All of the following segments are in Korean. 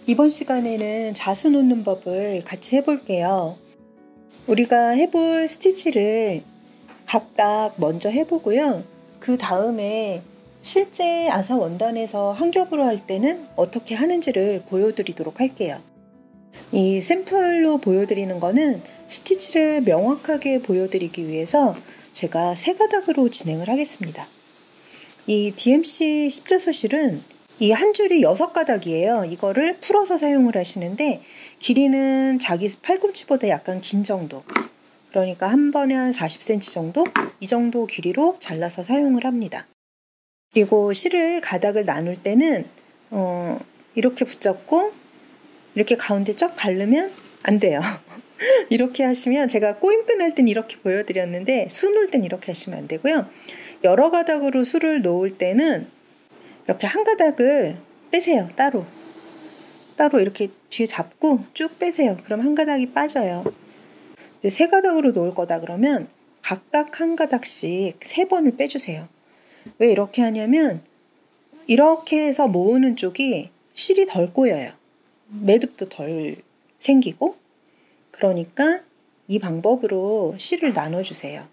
이번 시간에는 자수 놓는 법을 같이 해볼게요. 우리가 해볼 스티치를 각각 먼저 해보고요. 그 다음에 실제 아사 원단에서 한 겹으로 할 때는 어떻게 하는지를 보여드리도록 할게요. 이 샘플로 보여드리는 거는 스티치를 명확하게 보여드리기 위해서 제가 세 가닥으로 진행을 하겠습니다. 이 DMC 십자수실은 이 한 줄이 6가닥이에요. 이거를 풀어서 사용을 하시는데 길이는 자기 팔꿈치보다 약간 긴 정도, 그러니까 한 번에 한 40cm 정도? 이 정도 길이로 잘라서 사용을 합니다. 그리고 실을 가닥을 나눌 때는 이렇게 붙잡고 이렇게 가운데 쫙 가르면 안 돼요. 이렇게 하시면, 제가 꼬임끈 할 땐 이렇게 보여드렸는데 수 놓을 땐 이렇게 하시면 안 되고요. 여러 가닥으로 수를 놓을 때는 이렇게 한 가닥을 빼세요. 따로 이렇게 뒤에 잡고 쭉 빼세요. 그럼 한 가닥이 빠져요. 세 가닥으로 놓을 거다 그러면 각각 한 가닥씩 3번을 빼주세요. 왜 이렇게 하냐면 이렇게 해서 모으는 쪽이 실이 덜 꼬여요. 매듭도 덜 생기고. 그러니까 이 방법으로 실을 나눠주세요.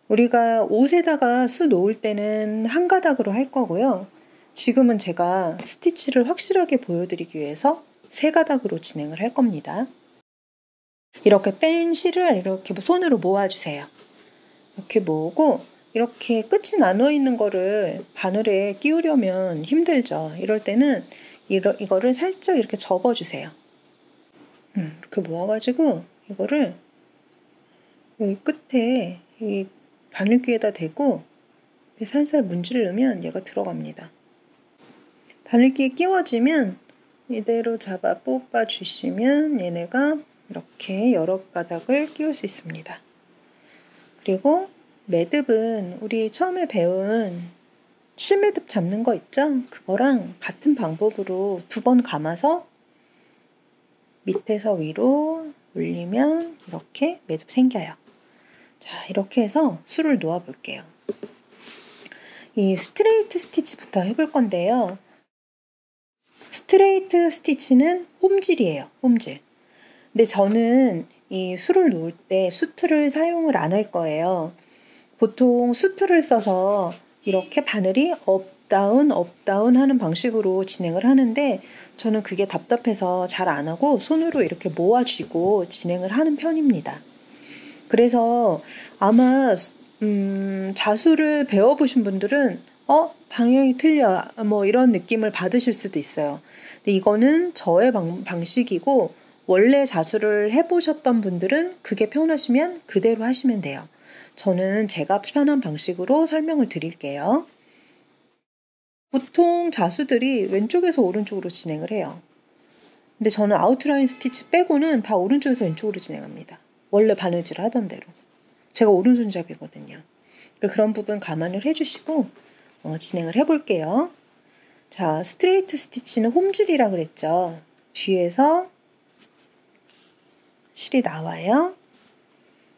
우리가 옷에다가 수 놓을 때는 한 가닥으로 할 거고요. 지금은 제가 스티치를 확실하게 보여드리기 위해서 3가닥으로 진행을 할 겁니다. 이렇게 뺀 실을 이렇게 손으로 모아주세요. 이렇게 모으고, 이렇게 끝이 나눠 있는 거를 바늘에 끼우려면 힘들죠. 이럴 때는 이거를 살짝 이렇게 접어주세요. 이렇게 모아가지고 이거를 여기 끝에 이 바늘귀에다 대고 살살 문지르면 얘가 들어갑니다. 바늘귀에 끼워지면 이대로 잡아 뽑아 주시면 얘네가 이렇게 여러 가닥을 끼울 수 있습니다. 그리고 매듭은 우리 처음에 배운 실매듭 잡는 거 있죠? 그거랑 같은 방법으로 2번 감아서 밑에서 위로 올리면 이렇게 매듭 생겨요. 자, 이렇게 해서 수를 놓아 볼게요. 이 스트레이트 스티치부터 해볼 건데요. 스트레이트 스티치는 홈질이에요. 홈질. 근데 저는 이 수를 놓을 때 수트를 사용을 안 할 거예요. 보통 수트를 써서 이렇게 바늘이 업다운 하는 방식으로 진행을 하는데 저는 그게 답답해서 잘 안 하고 손으로 이렇게 모아쥐고 진행을 하는 편입니다. 그래서 아마 자수를 배워보신 분들은 방향이 틀려, 뭐 이런 느낌을 받으실 수도 있어요. 근데 이거는 저의 방식이고, 원래 자수를 해보셨던 분들은 그게 편하시면 그대로 하시면 돼요. 저는 제가 편한 방식으로 설명을 드릴게요. 보통 자수들이 왼쪽에서 오른쪽으로 진행을 해요. 근데 저는 아웃라인 스티치 빼고는 다 오른쪽에서 왼쪽으로 진행합니다. 원래 바느질 하던 대로. 제가 오른손잡이거든요. 그런 부분 감안을 해주시고 진행을 해볼게요. 자, 스트레이트 스티치는 홈질이라 그랬죠. 뒤에서 실이 나와요.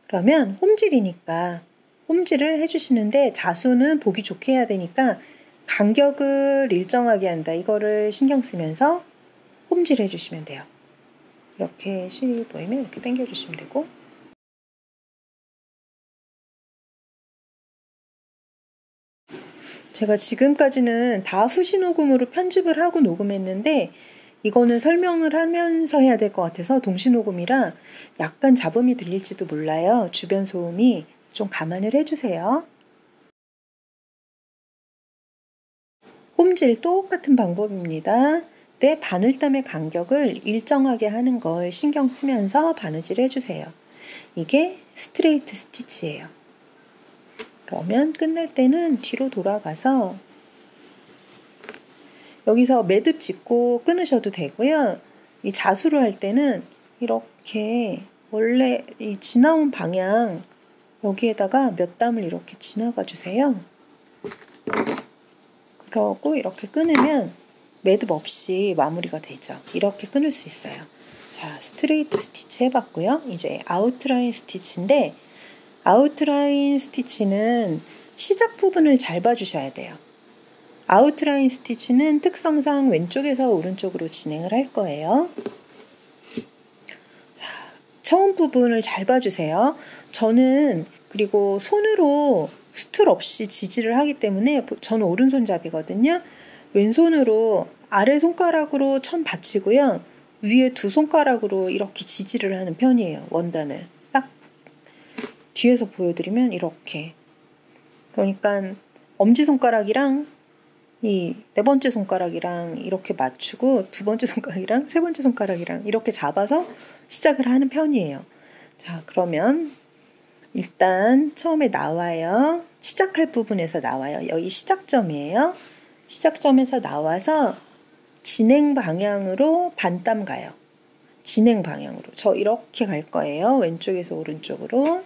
그러면 홈질이니까 홈질을 해주시는데, 자수는 보기 좋게 해야 되니까 간격을 일정하게 한다. 이거를 신경 쓰면서 홈질 해주시면 돼요. 이렇게 실이 보이면 이렇게 당겨주시면 되고, 제가 지금까지는 다 후시 녹음으로 편집을 하고 녹음했는데 이거는 설명을 하면서 해야 될 것 같아서 동시 녹음이라 약간 잡음이 들릴지도 몰라요. 주변 소음이 좀 감안을 해주세요. 홈질 똑같은 방법입니다. 내 바늘땀의 간격을 일정하게 하는 걸 신경 쓰면서 바느질 해주세요. 이게 스트레이트 스티치예요. 그러면 끝날 때는 뒤로 돌아가서 여기서 매듭 짚고 끊으셔도 되고요. 이 자수를 할 때는 이렇게 원래 이 지나온 방향 여기에다가 몇 담을 이렇게 지나가 주세요. 그러고 이렇게 끊으면 매듭 없이 마무리가 되죠. 이렇게 끊을 수 있어요. 자, 스트레이트 스티치 해봤고요. 이제 아웃라인 스티치인데, 아웃라인 스티치는 시작 부분을 잘 봐주셔야 돼요. 아웃라인 스티치는 특성상 왼쪽에서 오른쪽으로 진행을 할 거예요. 처음 부분을 잘 봐주세요. 저는 그리고 손으로 수틀 없이 지지를 하기 때문에 저는 오른손잡이거든요. 왼손으로 아래 손가락으로 천 받치고요. 위에 두 손가락으로 이렇게 지지를 하는 편이에요. 원단을. 딱 뒤에서 보여드리면 이렇게. 그러니까 엄지손가락이랑 이 네 번째 손가락이랑 이렇게 맞추고 두 번째 손가락이랑 세 번째 손가락이랑 이렇게 잡아서 시작을 하는 편이에요. 자, 그러면 일단 처음에 나와요. 시작할 부분에서 나와요. 여기 시작점이에요. 시작점에서 나와서 진행 방향으로 반땀 가요. 진행 방향으로. 저 이렇게 갈 거예요. 왼쪽에서 오른쪽으로.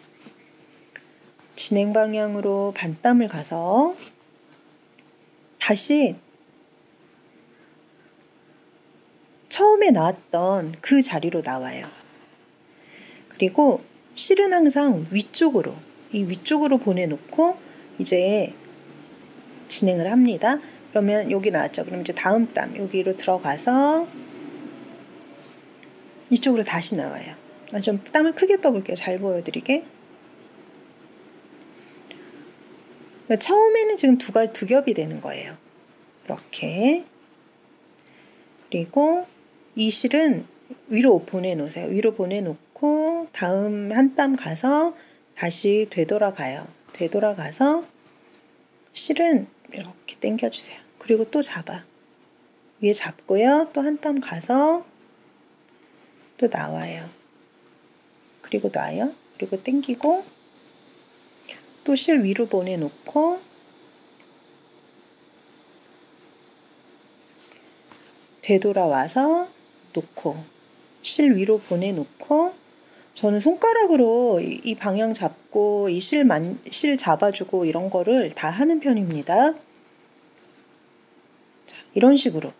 진행 방향으로 반땀을 가서 다시 처음에 나왔던 그 자리로 나와요. 그리고 실은 항상 위쪽으로, 이 위쪽으로 보내놓고 이제 진행을 합니다. 그러면 여기 나왔죠. 그럼 이제 다음 땀 여기로 들어가서 이쪽으로 다시 나와요. 좀 땀을 크게 떠볼게요. 잘 보여드리게. 처음에는 지금 두 겹이 되는 거예요. 이렇게. 그리고 이 실은 위로 보내놓으세요. 위로 보내놓고 다음 한 땀 가서 다시 되돌아가요. 되돌아가서 실은 이렇게 당겨주세요. 그리고 또 잡아. 위에 잡고요. 또 한 땀 가서 또 나와요. 그리고 놔요. 그리고 당기고 또 실 위로 보내놓고 되돌아와서 놓고 실 위로 보내놓고 저는 손가락으로 이 방향 잡고 이 실 잡아주고 이런 거를 다 하는 편입니다. 자, 이런 식으로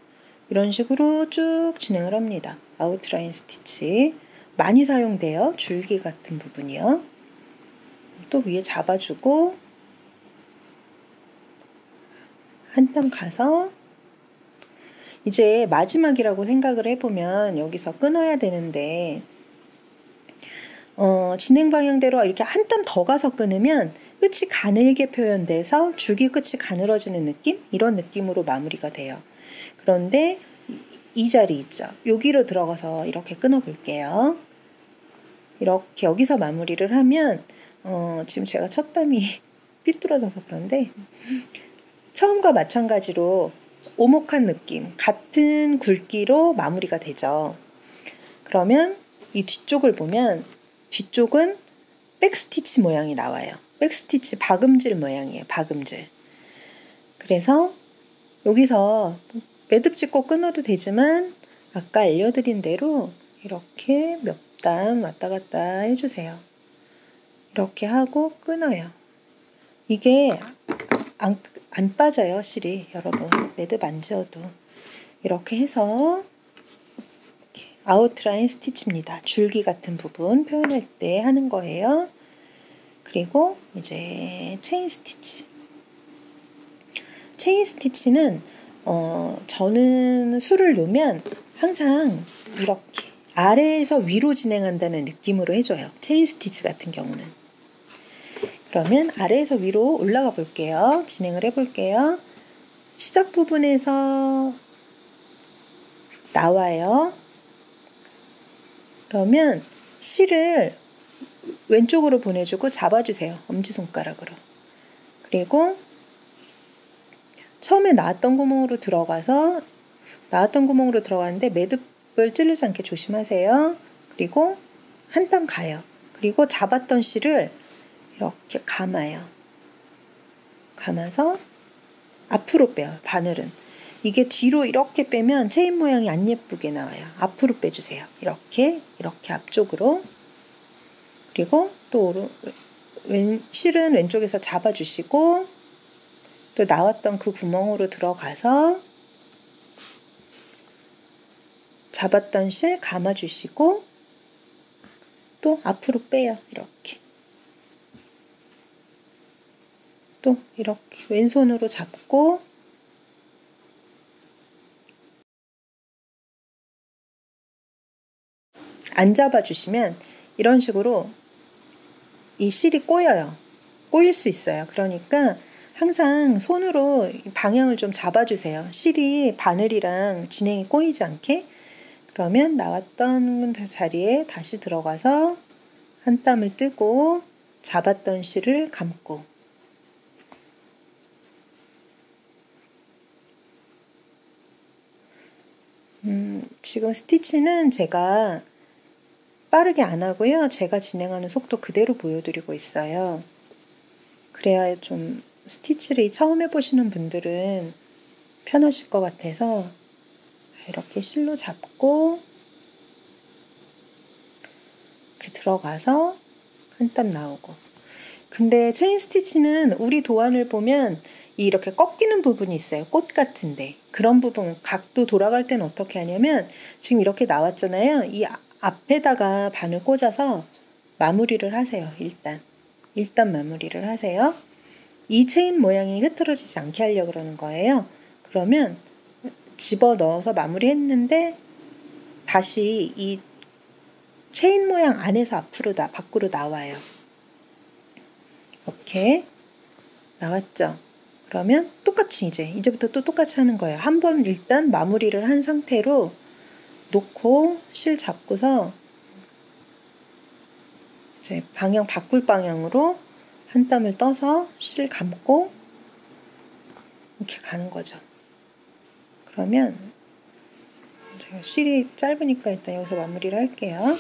쭉 진행을 합니다. 아웃라인 스티치 많이 사용돼요. 줄기 같은 부분이요. 또 위에 잡아주고 한 땀 가서 이제 마지막이라고 생각을 해보면 여기서 끊어야 되는데 진행 방향대로 이렇게 한 땀 더 가서 끊으면 끝이 가늘게 표현돼서 줄기 끝이 가늘어지는 느낌? 이런 느낌으로 마무리가 돼요. 그런데 이 자리 있죠. 여기로 들어가서 이렇게 끊어 볼게요. 이렇게 여기서 마무리를 하면 지금 제가 첫 땀이 삐뚤어져서 그런데 처음과 마찬가지로 오목한 느낌, 같은 굵기로 마무리가 되죠. 그러면 이 뒤쪽을 보면 뒤쪽은 백스티치 모양이 나와요. 백스티치 박음질 모양이에요. 박음질. 그래서 여기서 매듭 짓고 끊어도 되지만 아까 알려드린 대로 이렇게 몇 땀 왔다 갔다 해주세요. 이렇게 하고 끊어요. 이게 안 빠져요, 실이. 여러분 매듭 안 지어도 이렇게 해서 아웃라인 스티치입니다. 줄기 같은 부분 표현할 때 하는 거예요. 그리고 이제 체인 스티치. 체인 스티치는 저는 술을 놓으면 항상 이렇게 아래에서 위로 진행한다는 느낌으로 해줘요. 체인 스티치 같은 경우는. 그러면 아래에서 위로 올라가 볼게요. 진행을 해볼게요. 시작 부분에서 나와요. 그러면 실을 왼쪽으로 보내주고 잡아주세요. 엄지손가락으로. 그리고 처음에 나왔던 구멍으로 들어가는데 매듭을 찌르지 않게 조심하세요. 그리고 한 땀 가요. 그리고 잡았던 실을 이렇게 감아요. 감아서 앞으로 빼요. 바늘은. 이게 뒤로 이렇게 빼면 체인 모양이 안 예쁘게 나와요. 앞으로 빼주세요. 이렇게 앞쪽으로. 그리고 또 실은 왼쪽에서 잡아주시고 또 나왔던 그 구멍으로 들어가서 잡았던 실 감아주시고 또 앞으로 빼요. 이렇게. 또 이렇게 왼손으로 잡고 안 잡아주시면 이런 식으로 이 실이 꼬여요. 꼬일 수 있어요. 그러니까 항상 손으로 방향을 좀 잡아주세요. 실이 바늘이랑 진행이 꼬이지 않게. 그러면 나왔던 자리에 다시 들어가서 한 땀을 뜨고 잡았던 실을 감고 지금 스티치는 제가 빠르게 안 하고요. 제가 진행하는 속도 그대로 보여드리고 있어요. 그래야 좀 스티치를 처음 해보시는 분들은 편하실 것 같아서 이렇게 실로 잡고 이렇게 들어가서 한 땀 나오고. 근데 체인 스티치는 우리 도안을 보면 이렇게 꺾이는 부분이 있어요. 꽃 같은데. 그런 부분, 각도 돌아갈 때는 어떻게 하냐면 지금 이렇게 나왔잖아요. 이 앞에다가 바늘 꽂아서 마무리를 하세요. 일단 마무리를 하세요. 이 체인 모양이 흐트러지지 않게 하려고 그러는 거예요. 그러면 집어넣어서 마무리했는데 다시 이 체인 모양 안에서 밖으로 나와요. 이렇게 나왔죠. 그러면 똑같이 이제부터 또 똑같이 하는 거예요. 한번 일단 마무리를 한 상태로 놓고 실 잡고서 이제 방향 바꿀 방향으로 한 땀을 떠서 실 감고 이렇게 가는 거죠. 그러면 제가 실이 짧으니까 일단 여기서 마무리를 할게요.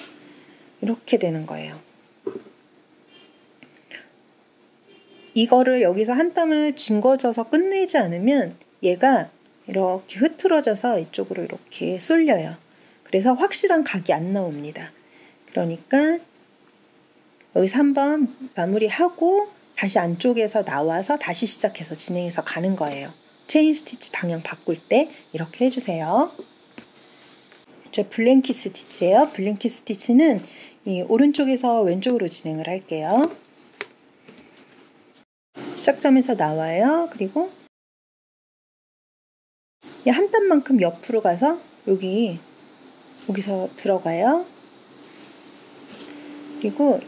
이렇게 되는 거예요. 이거를 여기서 한 땀을 징거져서 끝내지 않으면 얘가 이렇게 흐트러져서 이쪽으로 이렇게 쏠려요. 그래서 확실한 각이 안 나옵니다. 그러니까 여기서 한번 마무리하고 다시 안쪽에서 나와서 다시 시작해서 진행해서 가는 거예요. 체인 스티치 방향 바꿀 때 이렇게 해주세요. 이제 블랭킷 스티치예요. 블랭킷 스티치는 이 오른쪽에서 왼쪽으로 진행을 할게요. 시작점에서 나와요. 그리고 한 땀만큼 옆으로 가서 여기서 들어가요. 그리고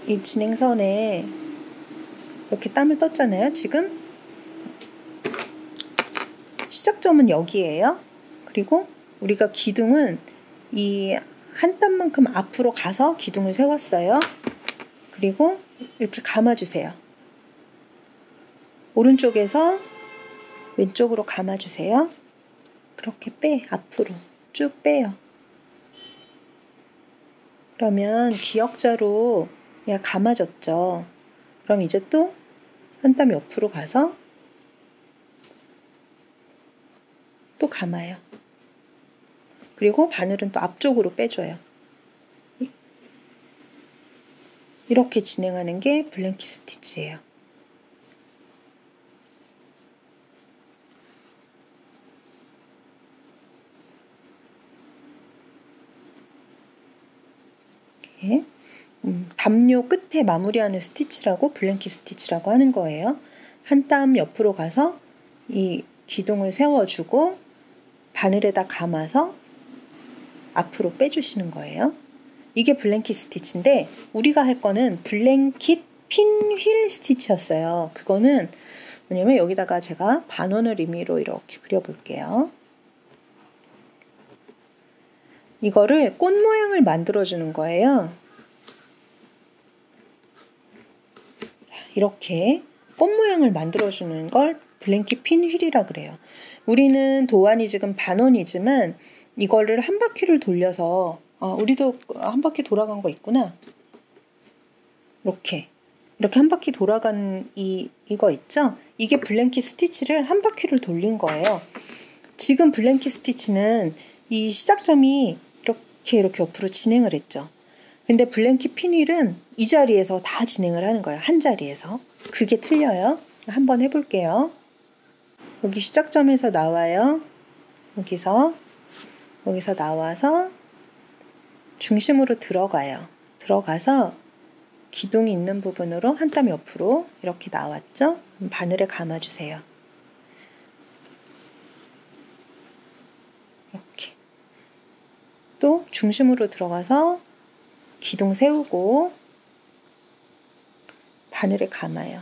이 진행선에 이렇게 땀을 떴잖아요. 지금 시작점은 여기예요. 그리고 우리가 기둥은 이 한 땀만큼 앞으로 가서 기둥을 세웠어요. 그리고 이렇게 감아주세요. 오른쪽에서 왼쪽으로 감아주세요. 그렇게 앞으로 쭉 빼요. 그러면 기역자로 그냥 감아졌죠. 그럼 이제 또 한 땀 옆으로 가서 또 감아요. 그리고 바늘은 또 앞쪽으로 빼줘요. 이렇게 진행하는 게 블랭킷 스티치예요. 이렇게 담요 끝에 마무리하는 스티치라고 블랭킷 스티치라고 하는 거예요. 한 땀 옆으로 가서 이 기둥을 세워주고 바늘에다 감아서 앞으로 빼주시는 거예요. 이게 블랭킷 스티치인데 우리가 할 거는 블랭킷 핀휠 스티치였어요. 그거는 뭐냐면 여기다가 제가 반원을 의미로 이렇게 그려볼게요. 이거를 꽃 모양을 만들어주는 거예요. 이렇게 꽃 모양을 만들어주는 걸 블랭킷 핀휠이라 그래요. 우리는 도안이 지금 반원이지만 이거를 한 바퀴를 돌려서 우리도 한 바퀴 돌아간 거 있구나. 이렇게 한 바퀴 돌아간 이거 있죠? 이게 블랭킷 스티치를 한 바퀴를 돌린 거예요. 지금 블랭킷 스티치는 이 시작점이 이렇게 옆으로 진행을 했죠. 근데 블랭킷 핀휠은 이 자리에서 다 진행을 하는 거예요. 한 자리에서. 그게 틀려요. 한번 해볼게요. 여기 시작점에서 나와요. 여기서 나와서 중심으로 들어가요. 들어가서 기둥이 있는 부분으로 한 땀 옆으로 이렇게 나왔죠? 그럼 바늘에 감아주세요. 이렇게. 또 중심으로 들어가서 기둥 세우고 바늘에 감아요.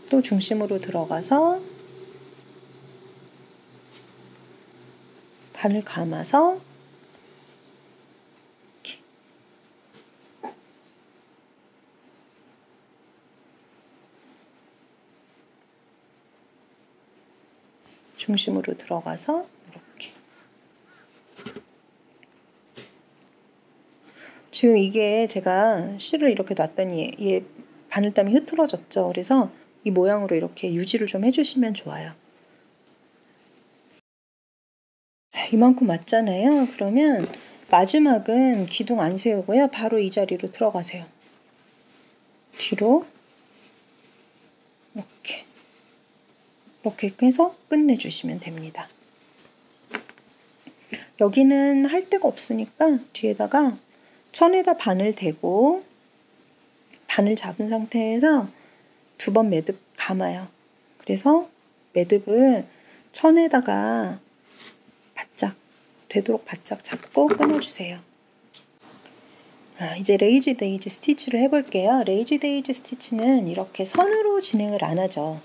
또 중심으로 들어가서 바늘 감아서 이렇게. 중심으로 들어가서 이렇게. 지금 이게 제가 실을 이렇게 놨더니 얘 바늘땀이 흐트러졌죠. 그래서 이 모양으로 이렇게 유지를 좀 해주시면 좋아요. 이만큼 왔잖아요. 그러면 마지막은 기둥 안 세우고요. 바로 이 자리로 들어가세요. 뒤로 이렇게 해서 끝내주시면 됩니다. 여기는 할 데가 없으니까 뒤에다가 천에다 바늘 대고 바늘 잡은 상태에서 2번 매듭 감아요. 그래서 매듭을 천에다가 되도록 바짝 잡고 끊어주세요. 이제 레이지 데이지 스티치를 해볼게요. 레이지 데이지 스티치는 이렇게 선으로 진행을 안 하죠.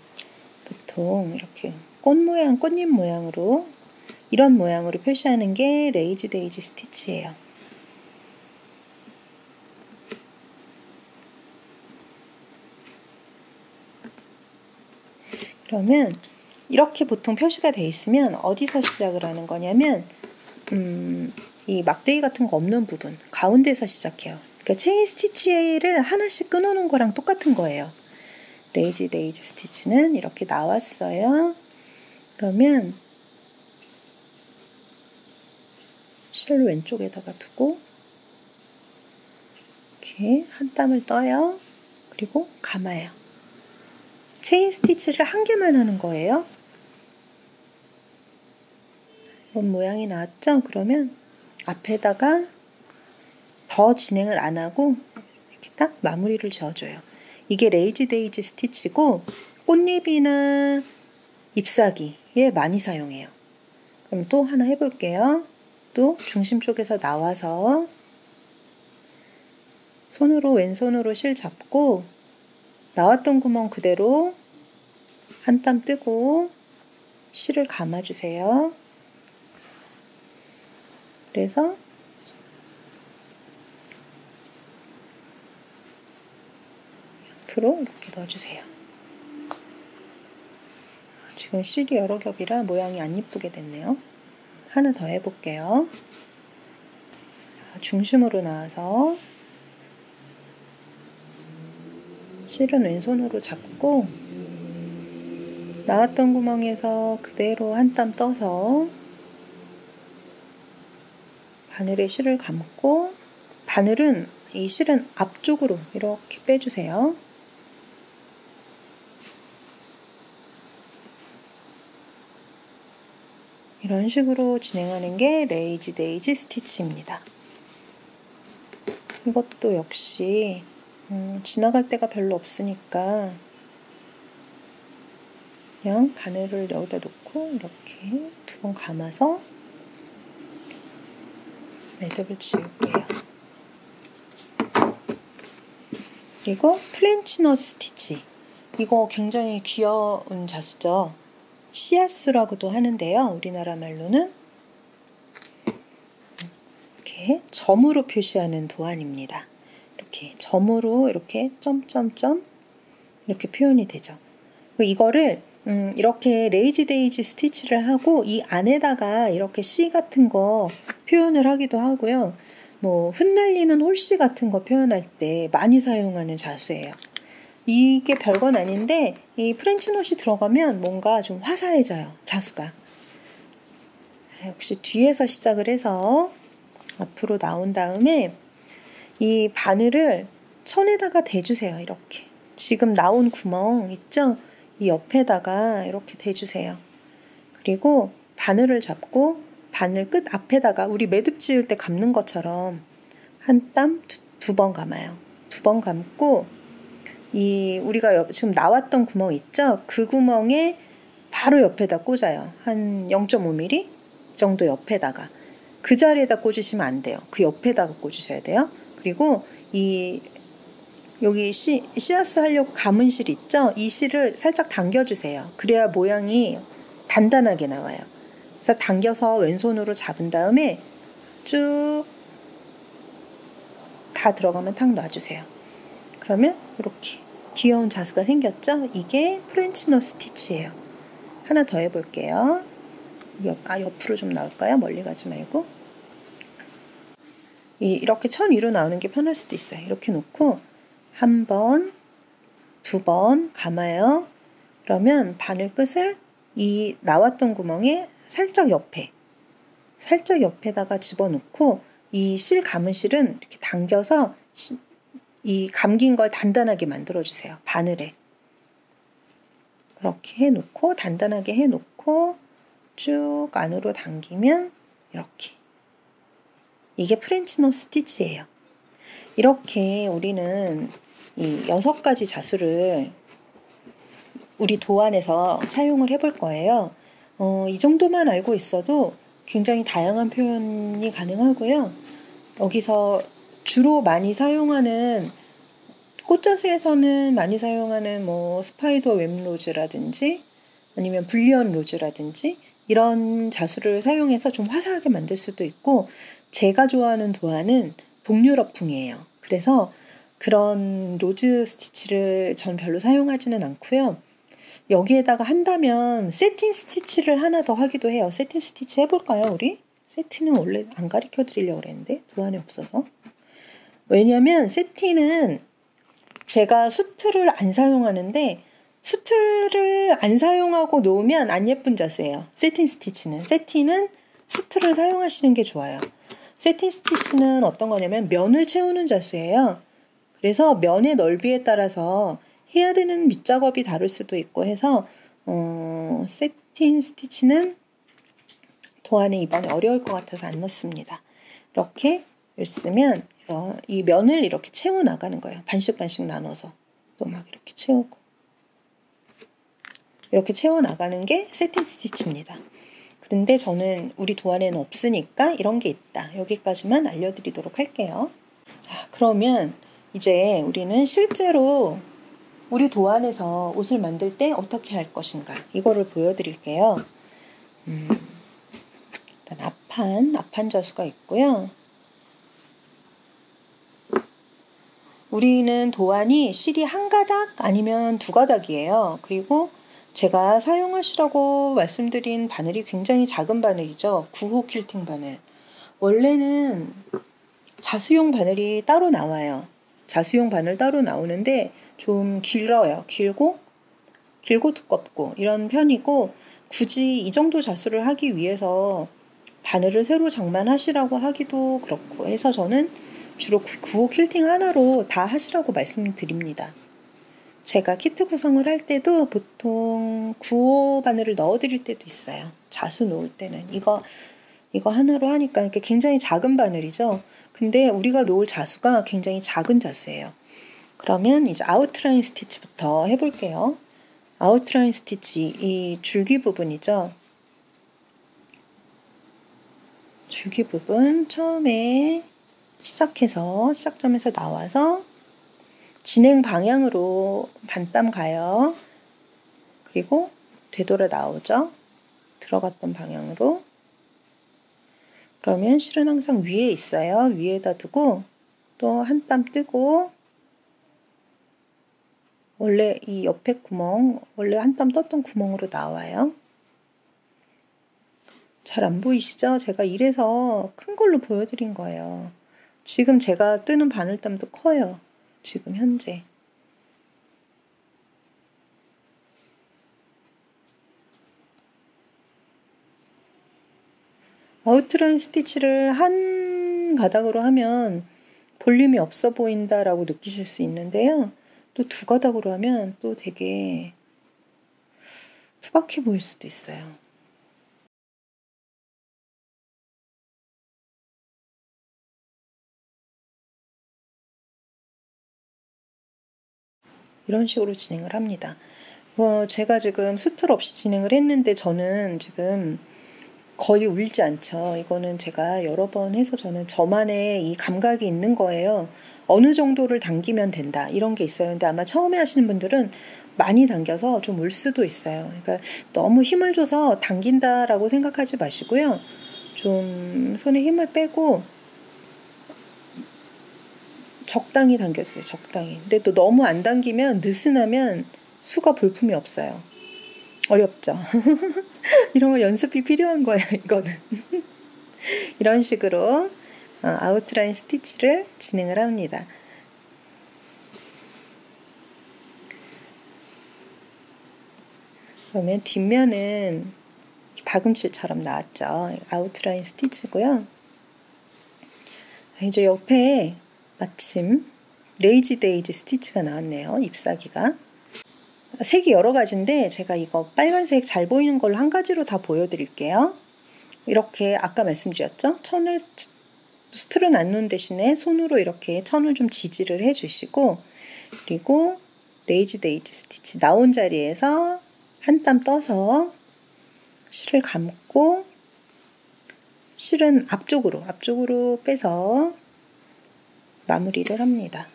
보통 이렇게 꽃잎 모양으로 이런 모양으로 표시하는 게 레이지 데이지 스티치예요. 그러면 이렇게 보통 표시가 되어 있으면 어디서 시작을 하는 거냐면 이 막대기 같은 거 없는 부분 가운데서 시작해요. 그러니까 체인 스티치를 하나씩 끊어놓은 거랑 똑같은 거예요. 레이지 데이지 스티치는 이렇게 나왔어요. 그러면 실을 왼쪽에다가 두고 이렇게 한 땀을 떠요. 그리고 감아요. 체인 스티치를 한 개만 하는 거예요. 이런 모양이 나왔죠? 그러면 앞에다가 더 진행을 안 하고 이렇게 딱 마무리를 지어줘요. 이게 레이지 데이지 스티치고 꽃잎이나 잎사귀에 많이 사용해요. 그럼 또 하나 해볼게요. 또 중심 쪽에서 나와서 왼손으로 실 잡고 나왔던 구멍 그대로 한 땀 뜨고 실을 감아주세요. 그래서 옆으로 이렇게 넣어주세요. 지금 실이 여러 겹이라 모양이 안 예쁘게 됐네요. 하나 더 해볼게요. 중심으로 나와서 실은 왼손으로 잡고 나왔던 구멍에서 그대로 한 땀 떠서 바늘에 실을 감고 이 실은 앞쪽으로 이렇게 빼주세요. 이런 식으로 진행하는 게 레이지 데이지 스티치입니다. 이것도 역시 지나갈 데가 별로 없으니까 그냥 바늘을 여기다 놓고 이렇게 2번 감아서 매듭을 지을게요. 그리고 플랜치너 스티치. 이거 굉장히 귀여운 자수죠. 씨앗수라고도 하는데요. 우리나라 말로는 이렇게 점으로 표시하는 도안입니다. 이렇게 점으로 이렇게 점점점 이렇게 표현이 되죠. 이거를 이렇게 레이지 데이지 스티치를 하고 이 안에다가 이렇게 씨 같은 거 표현을 하기도 하고요. 뭐 흩날리는 홀씨 같은 거 표현할 때 많이 사용하는 자수예요. 이게 별건 아닌데 이 프렌치노시 들어가면 뭔가 좀 화사해져요. 자수가. 역시 뒤에서 시작을 해서 앞으로 나온 다음에 이 바늘을 천에다가 대주세요. 이렇게. 지금 나온 구멍 있죠? 이 옆에다가 이렇게 대주세요. 그리고 바늘을 잡고 바늘 끝 앞에다가 우리 매듭 지을 때 감는 것처럼 한 땀 2번 감아요. 2번 감고 우리가 지금 나왔던 구멍 있죠? 그 구멍에 바로 옆에다 꽂아요. 한 0.5mm 정도 옆에다가. 그 자리에다 꽂으시면 안 돼요. 그 옆에다가 꽂으셔야 돼요. 그리고 여기 씨앗수 하려고 감은 실 있죠? 이 실을 살짝 당겨주세요. 그래야 모양이 단단하게 나와요. 그래서 당겨서 왼손으로 잡은 다음에 쭉 다 들어가면 탁 놔주세요. 그러면 이렇게 귀여운 자수가 생겼죠? 이게 프렌치 노 스티치예요. 하나 더 해볼게요. 옆으로 좀 나올까요? 멀리 가지 말고. 이렇게 천 위로 나오는 게 편할 수도 있어요. 이렇게 놓고 한 번, 두 번 감아요. 그러면 바늘 끝을 이 나왔던 구멍에 살짝 옆에다가 집어넣고 이 실 감은 실은 이렇게 당겨서 이 감긴 걸 단단하게 만들어주세요. 바늘에. 그렇게 해놓고 단단하게 해놓고 쭉 안으로 당기면 이렇게. 이게 프렌치 노 스티치예요. 이렇게 우리는 이 6가지 자수를 우리 도안에서 사용을 해볼 거예요. 이 정도만 알고 있어도 굉장히 다양한 표현이 가능하고요. 여기서 주로 많이 사용하는 꽃자수에서는 많이 사용하는 스파이더 웹 로즈라든지 아니면 불리언 로즈라든지 이런 자수를 사용해서 좀 화사하게 만들 수도 있고, 제가 좋아하는 도안은 동유럽풍이에요. 그래서 그런 로즈 스티치를 전 별로 사용하지는 않고요. 여기에다가 한다면 세틴 스티치를 하나 더 하기도 해요. 세틴 스티치 해볼까요, 우리? 세틴은 원래 안 가르쳐 드리려고 그랬는데 도안에 없어서. 왜냐면 세틴은 제가 수트를 안 사용하는데, 수트를 안 사용하고 놓으면 안 예쁜 자수예요. 세틴 스티치는. 세틴은 수트를 사용하시는 게 좋아요. 세틴 스티치는 어떤 거냐면 면을 채우는 자수예요. 그래서 면의 넓이에 따라서 해야 되는 밑작업이 다를 수도 있고 해서 세틴 스티치는 도안에 이번에 어려울 것 같아서 안 넣습니다. 이렇게 쓰면 이 면을 이렇게 채워 나가는 거예요. 반씩 나눠서 또 막 이렇게 채우고, 이렇게 채워 나가는 게 세틴 스티치입니다. 그런데 저는 우리 도안에는 없으니까 이런 게 있다. 여기까지만 알려드리도록 할게요. 자, 그러면 이제 우리는 실제로 우리 도안에서 옷을 만들 때 어떻게 할 것인가, 이거를 보여드릴게요. 일단 앞판 자수가 있고요. 우리는 도안이 실이 한 가닥 아니면 두 가닥이에요. 그리고 제가 사용하시라고 말씀드린 바늘이 굉장히 작은 바늘이죠. 9호 퀼팅 바늘. 원래는 자수용 바늘이 따로 나와요. 자수용 바늘 따로 나오는데 좀 길어요. 길고 두껍고 이런 편이고, 굳이 이 정도 자수를 하기 위해서 바늘을 새로 장만하시라고 하기도 그렇고 해서 저는 주로 9호 퀼팅 하나로 다 하시라고 말씀드립니다. 제가 키트 구성을 할 때도 보통 9호 바늘을 넣어드릴 때도 있어요. 자수 놓을 때는 이거 하나로 하니까 이게 굉장히 작은 바늘이죠. 근데 우리가 놓을 자수가 굉장히 작은 자수예요. 그러면 이제 아웃라인 스티치부터 해볼게요. 아웃라인 스티치, 이 줄기 부분이죠. 줄기 부분 처음에 시작점에서 나와서 진행 방향으로 반땀 가요. 그리고 되돌아 나오죠. 들어갔던 방향으로. 그러면 실은 항상 위에 있어요. 위에다 두고 또 한 땀 뜨고, 원래 이 옆에 구멍, 원래 한 땀 떴던 구멍으로 나와요. 잘 안 보이시죠? 제가 이래서 큰 걸로 보여드린 거예요. 지금 제가 뜨는 바늘땀도 커요. 지금 현재. 아웃라인 스티치를 한 가닥으로 하면 볼륨이 없어 보인다라고 느끼실 수 있는데요. 또 두 가닥으로 하면 또 되게 투박해 보일 수도 있어요. 이런 식으로 진행을 합니다. 제가 지금 수틀 없이 진행을 했는데 저는 지금 거의 울지 않죠. 이거는 제가 여러 번 해서 저는 저만의 이 감각이 있는 거예요. 어느 정도를 당기면 된다 이런 게 있어요. 근데 아마 처음에 하시는 분들은 많이 당겨서 좀 울 수도 있어요. 그러니까 너무 힘을 줘서 당긴다라고 생각하지 마시고요. 좀 손에 힘을 빼고 적당히 당겨주세요. 적당히. 근데 또 너무 안 당기면 느슨하면 수가 볼품이 없어요. 어렵죠. 이런 거 연습이 필요한 거예요. 이거는. 이런 식으로 아웃라인 스티치를 진행을 합니다. 그러면 뒷면은 박음질처럼 나왔죠. 아웃라인 스티치고요. 이제 옆에 마침 레이지 데이지 스티치가 나왔네요. 잎사귀가. 색이 여러 가지인데 제가 이거 빨간색 잘 보이는 걸로 한 가지로 다 보여드릴게요. 이렇게 아까 말씀드렸죠? 천을 수틀은 안 놓은 대신에 손으로 이렇게 천을 좀 지지를 해주시고, 그리고 레이지 데이지 스티치 나온 자리에서 한 땀 떠서 실을 감고 실은 앞쪽으로 빼서 마무리를 합니다.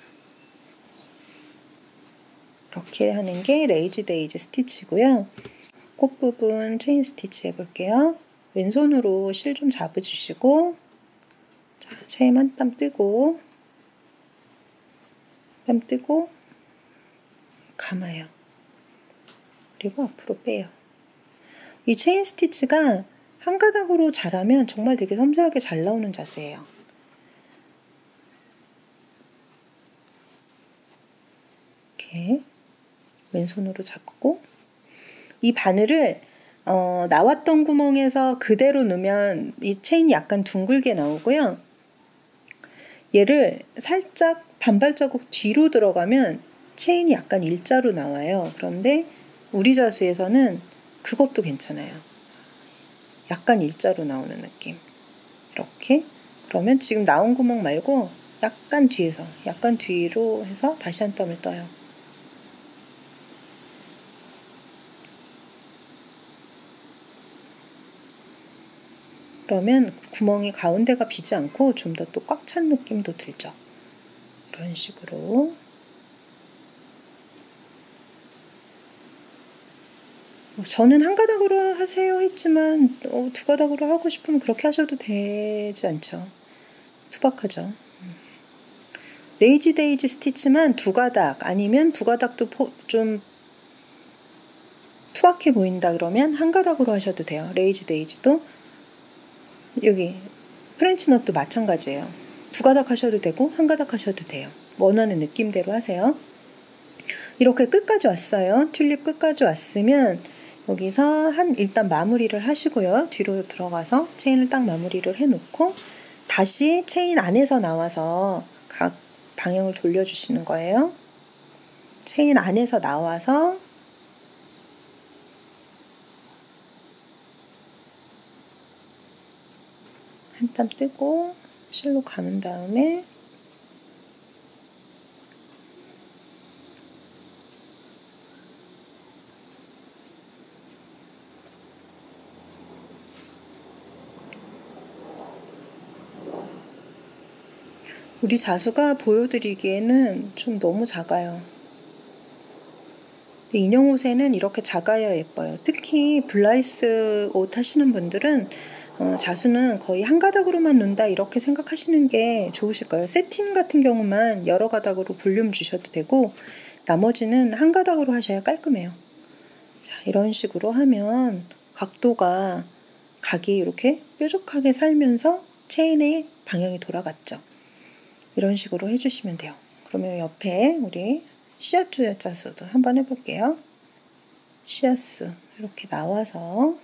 이렇게 하는 게 레이지 데이지 스티치고요. 꽃부분 체인 스티치 해볼게요. 왼손으로 실 좀 잡아주시고, 자, 체인 한 땀 뜨고 감아요. 그리고 앞으로 빼요. 이 체인 스티치가 한 가닥으로 잘하면 정말 되게 섬세하게 잘 나오는 자세예요. 이렇게 왼손으로 잡고 이 바늘을 나왔던 구멍에서 그대로 넣으면 이 체인이 약간 둥글게 나오고요. 얘를 살짝 반발자국 뒤로 들어가면 체인이 약간 일자로 나와요. 그런데 우리 자수에서는 그것도 괜찮아요. 약간 일자로 나오는 느낌. 이렇게. 그러면 지금 나온 구멍 말고 약간 뒤로 해서 다시 한 땀을 떠요. 그러면 구멍이 가운데가 비지 않고 좀 더 또 꽉 찬 느낌도 들죠. 이런 식으로. 저는 한 가닥으로 하세요 했지만 두 가닥으로 하고 싶으면 그렇게 하셔도 되지 않죠. 투박하죠. 레이지 데이지 스티치만 두 가닥 아니면 두 가닥도 좀 투박해 보인다 그러면 한 가닥으로 하셔도 돼요. 레이지 데이지도 여기 프렌치넛도 마찬가지예요. 두 가닥 하셔도 되고 한 가닥 하셔도 돼요. 원하는 느낌대로 하세요. 이렇게 끝까지 왔어요. 튤립 끝까지 왔으면 여기서 일단 마무리를 하시고요. 뒤로 들어가서 체인을 딱 마무리를 해놓고 다시 체인 안에서 나와서 각 방향을 돌려주시는 거예요. 체인 안에서 나와서 한 땀 뜨고 실로 감은 다음에 우리 자수가 보여드리기에는 좀 너무 작아요. 인형 옷에는 이렇게 작아야 예뻐요. 특히 블라이스 옷 하시는 분들은 자수는 거의 한 가닥으로만 놓는다 이렇게 생각하시는 게 좋으실 거예요. 세틴 같은 경우만 여러 가닥으로 볼륨 주셔도 되고 나머지는 한 가닥으로 하셔야 깔끔해요. 자, 이런 식으로 하면 각이 이렇게 뾰족하게 살면서 체인의 방향이 돌아갔죠. 이런 식으로 해주시면 돼요. 그러면 옆에 우리 씨앗주 자수도 한번 해볼게요. 씨앗수 이렇게 나와서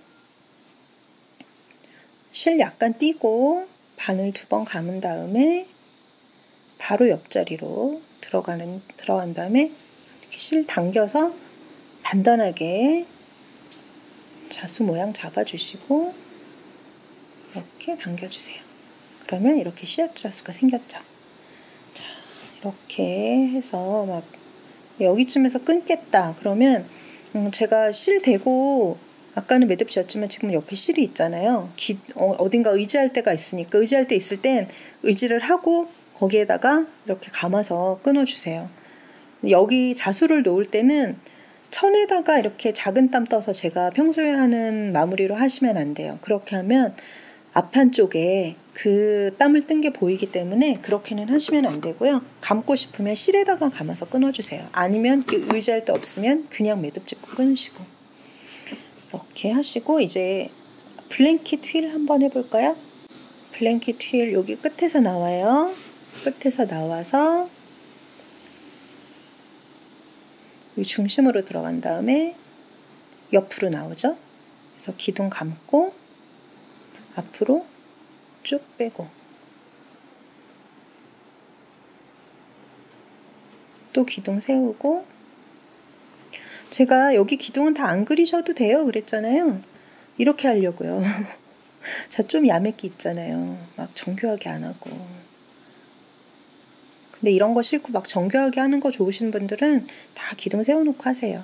실 약간 띄고 바늘 2번 감은 다음에 바로 옆자리로 들어간 다음에 이렇게 실 당겨서 단단하게 자수 모양 잡아주시고 이렇게 당겨주세요. 그러면 이렇게 씨앗 자수가 생겼죠. 자, 이렇게 해서 막 여기쯤에서 끊겠다 그러면 제가 실 대고 아까는 매듭지었지만 지금 옆에 실이 있잖아요. 어딘가 의지할 때가 있으니까 의지할 때 있을 땐 의지를 하고 거기에다가 이렇게 감아서 끊어주세요. 여기 자수를 놓을 때는 천에다가 이렇게 작은 땀 떠서 제가 평소에 하는 마무리로 하시면 안 돼요. 그렇게 하면 앞판 쪽에 그 땀을 뜬 게 보이기 때문에 그렇게는 하시면 안 되고요. 감고 싶으면 실에다가 감아서 끊어주세요. 아니면 의지할 데 없으면 그냥 매듭 짚고 끊으시고 이렇게 하시고 이제 블랭킷 휠 한번 해볼까요? 블랭킷 휠 여기 끝에서 나와요. 끝에서 나와서 이 중심으로 들어간 다음에 옆으로 나오죠. 그래서 기둥 감고 앞으로 쭉 빼고 또 기둥 세우고 제가 여기 기둥은 다 안 그리셔도 돼요 그랬잖아요. 이렇게 하려고요. 자, 좀 야매기 있잖아요. 막 정교하게 안 하고. 근데 이런 거 싫고 막 정교하게 하는 거 좋으신 분들은 다 기둥 세워놓고 하세요.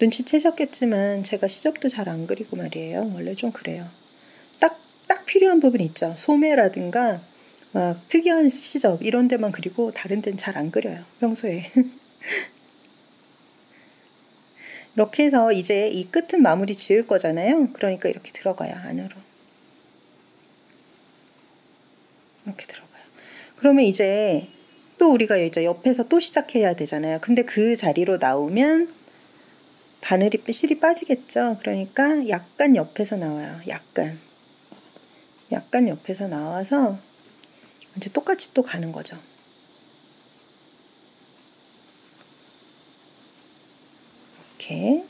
눈치채셨겠지만 제가 시접도 잘 안 그리고 말이에요. 원래 좀 그래요. 딱 필요한 부분 있죠. 소매라든가 막 특이한 시접 이런 데만 그리고 다른 데는 잘 안 그려요. 평소에. 이렇게 해서 이제 이 끝은 마무리 지을 거잖아요. 그러니까 이렇게 들어가요. 안으로. 이렇게 들어가요. 그러면 이제 또 우리가 이제 옆에서 또 시작해야 되잖아요. 근데 그 자리로 나오면 바늘이 실이 빠지겠죠. 그러니까 약간 옆에서 나와요. 약간 옆에서 나와서 이제 똑같이 또 가는 거죠. 이렇게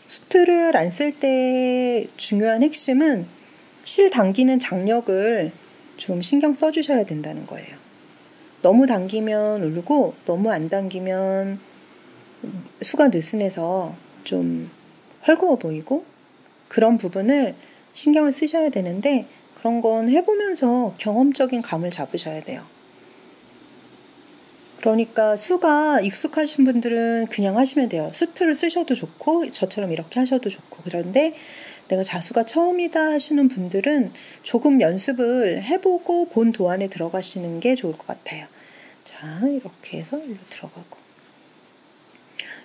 수트를 안 쓸 때 중요한 핵심은 실 당기는 장력을 좀 신경 써주셔야 된다는 거예요. 너무 당기면 울고 너무 안 당기면 수가 느슨해서 좀 헐거워 보이고 그런 부분을 신경을 쓰셔야 되는데 그런 건 해보면서 경험적인 감을 잡으셔야 돼요. 그러니까 수가 익숙하신 분들은 그냥 하시면 돼요. 수트를 쓰셔도 좋고 저처럼 이렇게 하셔도 좋고 그런데 내가 자수가 처음이다 하시는 분들은 조금 연습을 해보고 본 도안에 들어가시는 게 좋을 것 같아요. 자, 이렇게 해서 일로 들어가고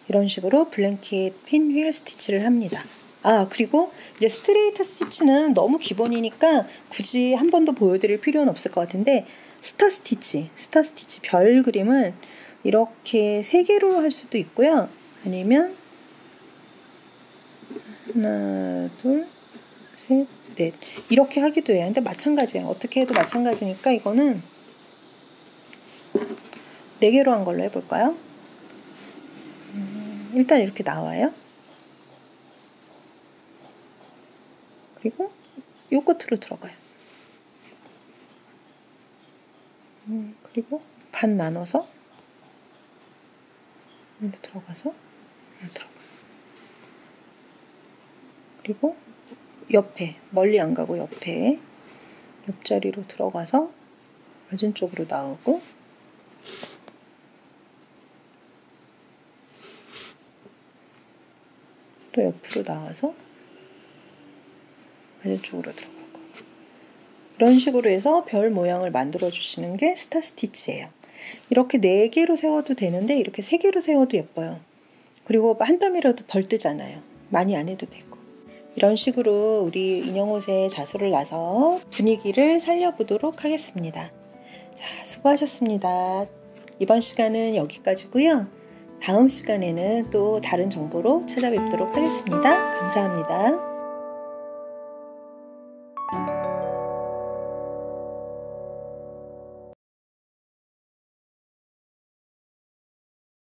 이런 식으로 블랭킷 핀휠 스티치를 합니다. 그리고 이제 스트레이트 스티치는 너무 기본이니까 굳이 한 번 더 보여드릴 필요는 없을 것 같은데 스타 스티치 별 그림은 이렇게 3개로 할 수도 있고요. 아니면 하나, 둘, 셋, 넷 이렇게 하기도 해요. 근데 마찬가지예요. 어떻게 해도 마찬가지니까 이거는 4개로 한 걸로 해볼까요? 일단 이렇게 나와요. 그리고 요 끝으로 들어가요. 그리고 반 나눠서 여기로 들어가서 여기로 들어가요. 그리고 옆에 멀리 안 가고 옆에 옆자리로 들어가서 맞은 쪽으로 나오고 또 옆으로 나와서 맞은 쪽으로 들어가고 이런 식으로 해서 별 모양을 만들어 주시는 게 스타 스티치예요. 이렇게 4개로 세워도 되는데 이렇게 3개로 세워도 예뻐요. 그리고 한 땀이라도 덜 뜨잖아요. 많이 안 해도 되고. 이런 식으로 우리 인형옷에 자수를 놔서 분위기를 살려보도록 하겠습니다. 자, 수고하셨습니다. 이번 시간은 여기까지고요. 다음 시간에는 또 다른 정보로 찾아뵙도록 하겠습니다. 감사합니다.